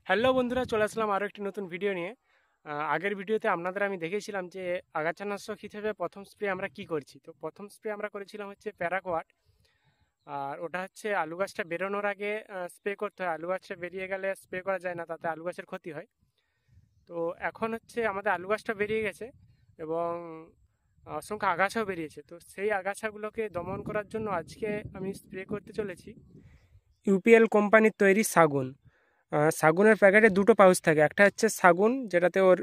Hello বন্ধুরা, চলে আসলাম আরও একটি নতুন ভিডিও নিয়ে। আগের ভিডিওতে আপনাদের আমি দেখেছিলাম যে আগাছানাশক হিসেবে প্রথম স্প্রে আমরা কি করছি। তো প্রথম স্প্রে আমরা করেছিলাম হচ্ছে প্যারাকোয়াট। আর ওটা হচ্ছে আলু গাছটা বেরোনোর আগে স্প্রে করতে হয়। আলু গাছটা বেরিয়ে গেলে স্প্রে করা যায় না, তাতে আলু গাছের ক্ষতি হয়। তো এখন হচ্ছে আমাদের আলু গাছটা বেরিয়ে গেছে এবং অসংখ্য আগাছাও বেরিয়েছে। তো সেই আগাছাগুলোকে দমন করার জন্য আজকে আমি স্প্রে করতে চলেছি ইউপিএল কোম্পানির তৈরি শাগুন। শাগুনের প্যাকেটে দুটো পাউচ থাকে, একটা হচ্ছে শাগুন যেটাতে ওর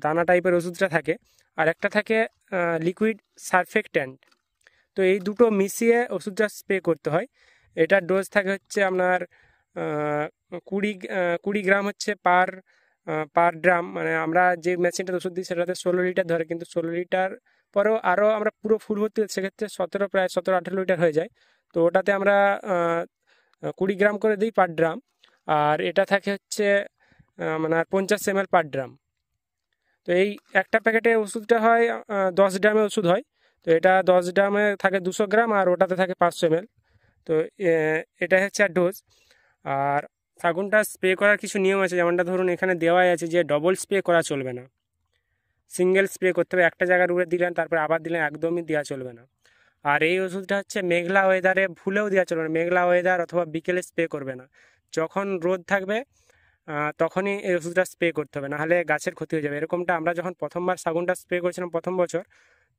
দানা টাইপের ওষুধটা থাকে, আর একটা থাকে লিকুইড সারফেক্ট্যান্ট। তো এই দুটো মিশিয়ে ওষুধটা স্প্রে করতে হয়। এটার ডোজ থাকে হচ্ছে আপনার আহ, কুড়ি 20 গ্রাম হচ্ছে পার পার ড্রাম। মানে আমরা যে মেশিনটাতে ওষুধ দিই সেটাতে 16 লিটার ধরে, কিন্তু 16 লিটার পরেও আরও আমরা পুরো ফুল ভর্তি সেক্ষেত্রে প্রায় 17-18 লিটার হয়ে যায়। তো ওটাতে আমরা 20 গ্রাম করে দিই পার ড্রাম। আর এটা থাকে হচ্ছে মানে 50 ml পার ড্রাম। তো এই একটা প্যাকেটে ওষুধটা হয় 10 ড্রামের ওষুধ হয়। তো এটা 10 ড্রামে থাকে 200 গ্রাম, আর ওটাতে থাকে 500 ml। তো এটা হচ্ছে আর ডোজ। আর শাগুনটা স্প্রে করার কিছু নিয়ম আছে, যেমনটা ধরুন এখানে দেওয়াই আছে যে ডবল স্প্রে করা চলবে না, সিঙ্গেল স্প্রে করতে হবে। একটা জায়গার উপরে দিলেন তারপরে আবার দিলেন, একদমই দেওয়া চলবে না। আর এই ওষুধটা হচ্ছে মেঘলা ওয়েদারে ভুলেও দেওয়া চলবে না। মেঘলা ওয়েদার অথবা বিকেলে স্প্রে করবে না, যখন রোদ থাকবে তখনই এই ওষুধটা স্প্রে করতে হবে, নাহলে গাছের ক্ষতি হয়ে যাবে। এরকমটা আমরা যখন প্রথমবার শাগুনটা স্প্রে করেছিলাম প্রথম বছর,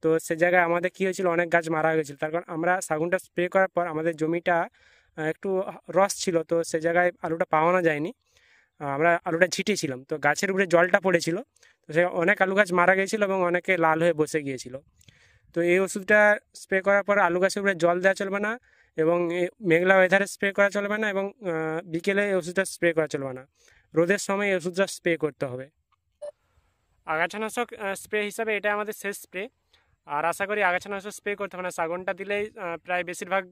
তো সে জায়গায় আমাদের কী হয়েছিল, অনেক গাছ মারা গেছিলো। তার কারণ আমরা শাগুনটা স্প্রে করার পর আমাদের জমিটা একটু রস ছিল, তো সে জায়গায় আলুটা পাওয়ানো যায়নি। আমরা আলুটা ছিটিয়েছিলাম, তো গাছের উপরে জলটা পড়েছিল, তো সে অনেক আলু গাছ মারা গিয়েছিলো এবং অনেকে লাল হয়ে বসে গিয়েছিল। তো এই ওষুধটা স্প্রে করার পর আলু গাছের উপরে জল দেওয়া চলবে না, এবং মেঘলা ওয়েদারে স্প্রে করা চলবে না, এবং বিকেলে এই ওষুধটা স্প্রে করা চলবে না। রোদের সময় এই ওষুধটা স্প্রে করতে হবে। আগাছানাশক স্প্রে হিসাবে এটা আমাদের শেষ স্প্রে। আর আশা করি আগাছানাশক স্প্রে করতে হবে না, শাগুনটা দিলেই প্রায় বেশিরভাগ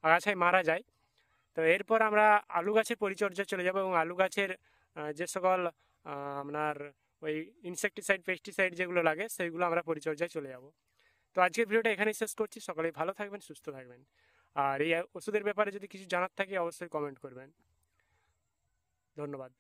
আগাছাই মারা যায়। তো এরপর আমরা আলু গাছের পরিচর্যা চলে যাব, এবং আলু গাছের যে সকল আপনার ওই ইনসেকটিসাইড পেস্টিসাইড যেগুলো লাগে সেইগুলো আমরা পরিচর্যায় চলে যাব। তো আজকের ভিডিওটা এখানেই শেষ করছি। সকলেই ভালো থাকবেন, সুস্থ থাকবেন। আর এই ওষুধের ব্যাপারে যদি কিছু জানার থাকে অবশ্যই কমেন্ট করবেন। ধন্যবাদ।